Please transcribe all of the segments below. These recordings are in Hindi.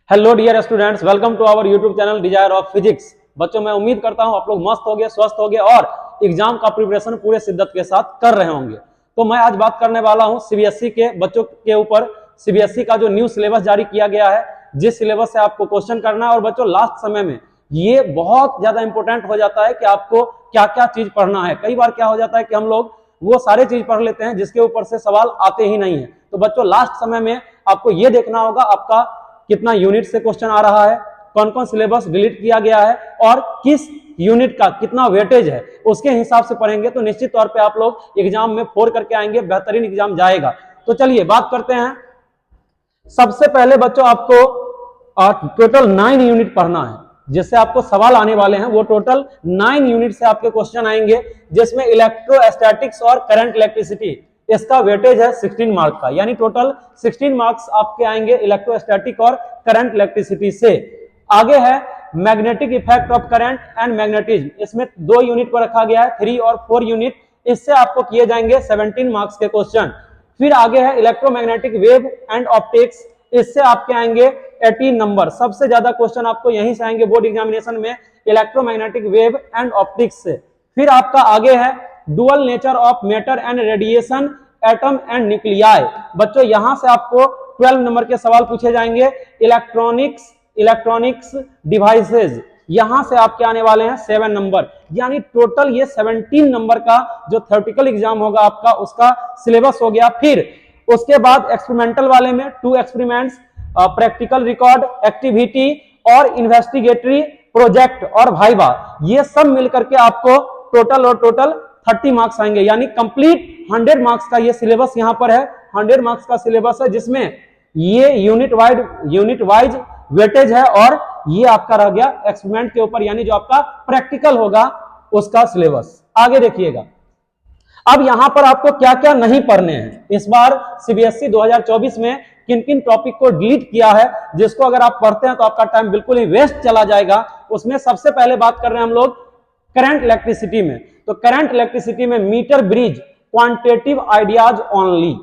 Hello dear students, welcome to our YouTube channel desire of physics. बच्चों, मैं उम्मीद करता हूं आप लोग मस्त हो गए, स्वस्थ हो गए और एग्जाम का प्रिपरेशन पूरे शिद्दत के साथ कर रहे होंगे। तो मैं आज बात करने वाला हूं सीबीएसई के बच्चों के ऊपर। सीबीएसई का जो न्यू सिलेबस जारी किया गया है, जिस सिलेबस से आपको क्वेश्चन करना है। और बच्चों, लास्ट समय में ये बहुत ज्यादा इंपॉर्टेंट हो जाता है कि आपको क्या क्या चीज पढ़ना है। कई बार क्या हो जाता है कि हम लोग वो सारे चीज पढ़ लेते हैं जिसके ऊपर से सवाल आते ही नहीं है। तो बच्चों, लास्ट समय में आपको ये देखना होगा आपका कितना यूनिट से क्वेश्चन आ रहा है, कौन कौन सिलेबस डिलीट किया गया है और किस यूनिट का कितना वेटेज है, उसके हिसाब से पढ़ेंगे तो निश्चित तौर पे आप लोग एग्जाम में 4 करके आएंगे, बेहतरीन एग्जाम जाएगा। तो चलिए बात करते हैं। सबसे पहले बच्चों, आपको टोटल 9 यूनिट पढ़ना है, जिससे आपको सवाल आने वाले हैं। वो टोटल 9 यूनिट से आपके क्वेश्चन आएंगे, जिसमें इलेक्ट्रोस्टैटिक्स और करंट इलेक्ट्रिसिटी, इसका वेटेज है 16 मार्क का, यानी टोटल 16 मार्क्स आपके आएंगे इलेक्ट्रोस्टैटिक और करंट इलेक्ट्रिसिटी से। आगे है magnetic effect of current and magnetism, इसमें 2 यूनिट पर रखा गया है, 3 और 4 यूनिट। इससे आपको किए जाएंगे 17 मार्क्स के क्वेश्चन। फिर आगे है इलेक्ट्रोमैग्नेटिक वेव एंड ऑप्टिक्स, इससे आपके आएंगे 18 नंबर। सबसे ज्यादा क्वेश्चन आपको यहीं से आएंगे बोर्ड एग्जामिनेशन में, इलेक्ट्रोमैग्नेटिक वेव एंड ऑप्टिक्स से। फिर आपका आगे है dual nature of matter and radiation, atom and nuclei. बच्चों, यहां से आपको 12 नंबर के सवाल पूछे जाएंगे। इलेक्ट्रॉनिक्स डिवाइसेज, यहां से आपके आने वाले हैं 7 नंबर, यानी टोटल ये 17 नंबर का जो थ्योरेटिकल एग्जाम होगा आपका, उसका सिलेबस हो गया। फिर उसके बाद एक्सपेरिमेंटल वाले में 2 एक्सपेरिमेंट्स, प्रैक्टिकल रिकॉर्ड, एक्टिविटी और इन्वेस्टिगेटरी प्रोजेक्ट और वाइवा, ये सब मिलकर के आपको टोटल 30 मार्क्स आएंगे, यानी कंप्लीट 100 मार्क्स का ये सिलेबस यहां पर है। 100 मार्क्स का सिलेबस है, जिसमें ये यूनिट वाइज वेटेज है और ये आपका रह गया एक्सपेरिमेंट के ऊपर, यानी जो आपका प्रैक्टिकल होगा उसका सिलेबस। आगे देखिएगा, अब यहां पर आपको क्या क्या नहीं पढ़ने हैं। इस बार सीबीएसई 2024 में किन किन टॉपिक को डिलीट किया है, जिसको अगर आप पढ़ते हैं तो आपका टाइम बिल्कुल ही वेस्ट चला जाएगा। उसमें सबसे पहले बात कर रहे हैं हम लोग करंट इलेक्ट्रिसिटी में। तो करंट इलेक्ट्रिसिटी में metre bridge quantitative ideas only,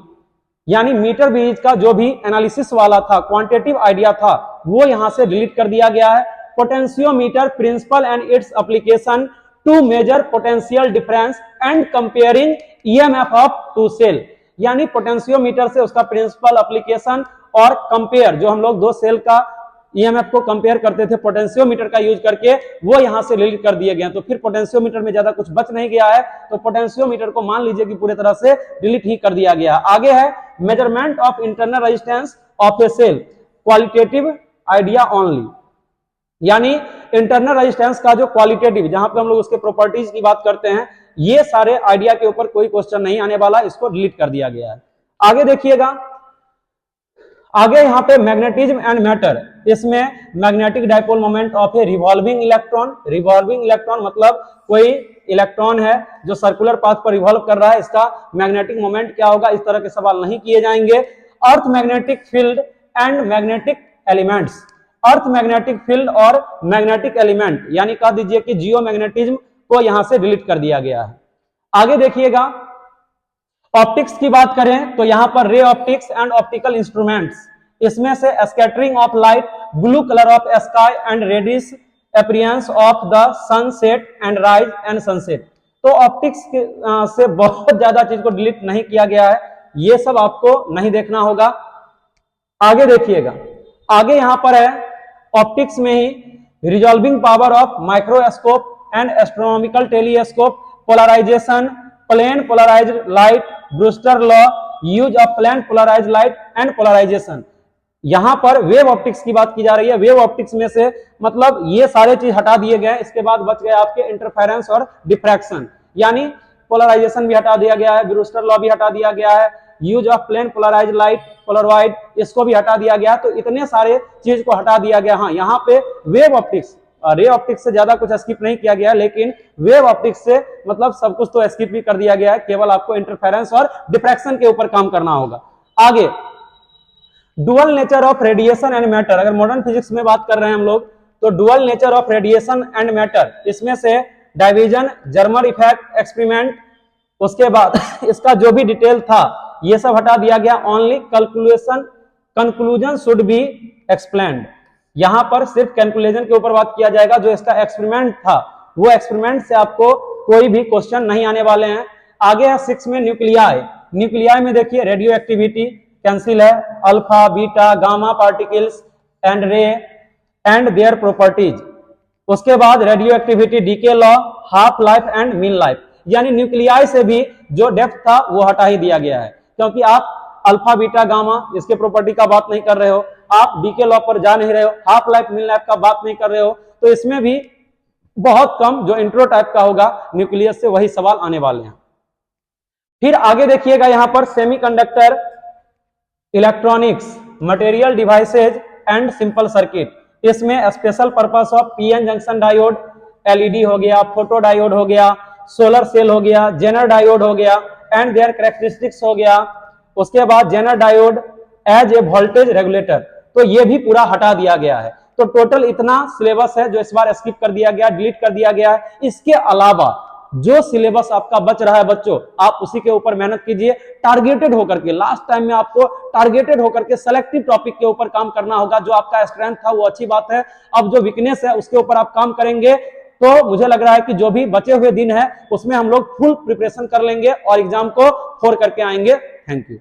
यानी मीटर ब्रिज का जो भी एनालिसिस वाला था, क्वांटिटेटिव आइडिया था, वो यहां से डिलीट कर दिया गया है। Potentiometer principle and its application to measure potential difference and comparing EMF of 2 cell, यानी पोटेंशियोमीटर से उसका प्रिंसिपल एप्लीकेशन और कंपेयर, जो हम लोग 2 सेल का ईएमएफ को कंपेयर करते थे पोटेंशियोमीटर का यूज करके, वो यहां से डिलीट कर दिए गए। तो फिर पोटेंशियोमीटर में ज्यादा कुछ बच नहीं गया है, तो पोटेंशियोमीटर को मान लीजिए कि पूरी तरह से डिलीट ही कर दिया गया। आगे है measurement of internal resistance of a cell, qualitative idea only, यानी इंटरनल रेजिस्टेंस का जो क्वालिटेटिव, जहां पे हम लोग उसके प्रॉपर्टीज की बात करते हैं, ये सारे आइडिया के ऊपर कोई क्वेश्चन नहीं आने वाला, इसको डिलीट कर दिया गया है। आगे देखिएगा, आगे यहां पे मैग्नेटिज्म एंड मैटर, इसमें magnetic dipole moment of A revolving electron. Revolving electron मतलब कोई इलेक्ट्रॉन है जो सर्कुलर पाथ पर रिवॉल्व कर रहा है, इसका मैग्नेटिक मोमेंट क्या होगा, इस तरह के सवाल नहीं किए जाएंगे। Earth magnetic field and magnetic elements, earth magnetic field और मैग्नेटिक एलिमेंट, यानी कह दीजिए कि जियो मैग्नेटिज्म को यहां से डिलीट कर दिया गया है। आगे देखिएगा, ऑप्टिक्स की बात करें तो यहां पर ray optics and optical instruments, इसमें से scattering of light, blue colour of sky and reddish appearance of the sunset and rise and sunset. तो ऑप्टिक्स से बहुत ज्यादा चीज को डिलीट नहीं किया गया है, ये सब आपको नहीं देखना होगा। आगे देखिएगा, आगे यहां पर है ऑप्टिक्स में ही resolving power of microscope and astronomical telescope, polarisation, plane polarised light, Brewster law, use of plane polarised light and polarisation. यहां पर वेव ऑप्टिक्स की बात की जा रही है। वेव ऑप्टिक्स में से मतलब ये सारे चीज हटा दिए गए। इसके बाद बच गए आपके इंटरफेरेंस और डिफ्रैक्शन, यानी पोलराइजेशन भी हटा दिया गया है, ब्रूस्टर लॉ भी हटा दिया गया है, use of plane polarised light, polaroid, इसको भी हटा दिया गया। तो इतने सारे चीज को हटा दिया गया। हाँ, यहाँ पे वेव ऑप्टिक्स, रे ऑप्टिक्स से ज्यादा कुछ स्किप नहीं किया गया, लेकिन वेव ऑप्टिक्स से मतलब सब कुछ तो स्किप भी कर दिया गया है, केवल आपको इंटरफेरेंस और डिफ्रैक्शन के ऊपर काम करना होगा। आगे dual nature of radiation and matter, अगर मॉडर्न फिजिक्स में बात कर रहे हैं हम लोग, तो dual nature of radiation and matter, इसमें से डाइविजन, जर्मर इफेक्ट, एक्सपेरिमेंट, उसके बाद इसका जो भी डिटेल था ये सब हटा दिया गया। Only conclusion should be explained, यहां पर सिर्फ कैलकुलेशन के ऊपर बात किया जाएगा। जो इसका एक्सपेरिमेंट था वो एक्सपेरिमेंट से आपको कोई भी क्वेश्चन नहीं आने वाले हैं। आगे है 6 में न्यूक्लियाई। न्यूक्लियाई में देखिए रेडियो एक्टिविटी कैंसिल है, alpha beta gamma particles and ray and their properties. उसके बाद radioactivity, decay law, half life and mean life. यानी न्यूक्लियाई से भी जो डेप्थ था वो हटा ही दिया गया है, क्योंकि आप अल्फा बीटा गामा इसके प्रॉपर्टी का बात नहीं कर रहे हो, आप डीके लॉ पर जा नहीं रहे हो, हाफ लाइफ मीन लाइफ का बात नहीं कर रहे हो, तो इसमें भी बहुत कम जो इंट्रो टाइप का होगा न्यूक्लियस से वही सवाल आने वाले हैं। फिर आगे देखिएगा यहां पर semiconductor, electronics, material devices and simple circuit. इसमें special purpose of PN junction diode, LED हो गया, फोटो डायोड हो गया, सोलर सेल हो गया, जेनर डायोड हो गया एंड देयर कैरेक्टरिस्टिक्स हो गया। उसके बाद Zener diode as a voltage regulator, तो ये भी पूरा हटा दिया गया है। तो टोटल इतना सिलेबस है जो इस बार स्किप कर दिया गया, डिलीट कर दिया गया है। इसके अलावा जो सिलेबस आपका बच रहा है बच्चों, आप उसी के ऊपर मेहनत कीजिए, टारगेटेड होकर के। लास्ट टाइम में आपको टारगेटेड होकर के सेलेक्टिव टॉपिक के ऊपर काम करना होगा। जो आपका स्ट्रेंथ था वो अच्छी बात है, अब जो वीकनेस है उसके ऊपर आप काम करेंगे तो मुझे लग रहा है कि जो भी बचे हुए दिन है उसमें हम लोग फुल प्रिपरेशन कर लेंगे और एग्जाम को फोर करके आएंगे। Thank you.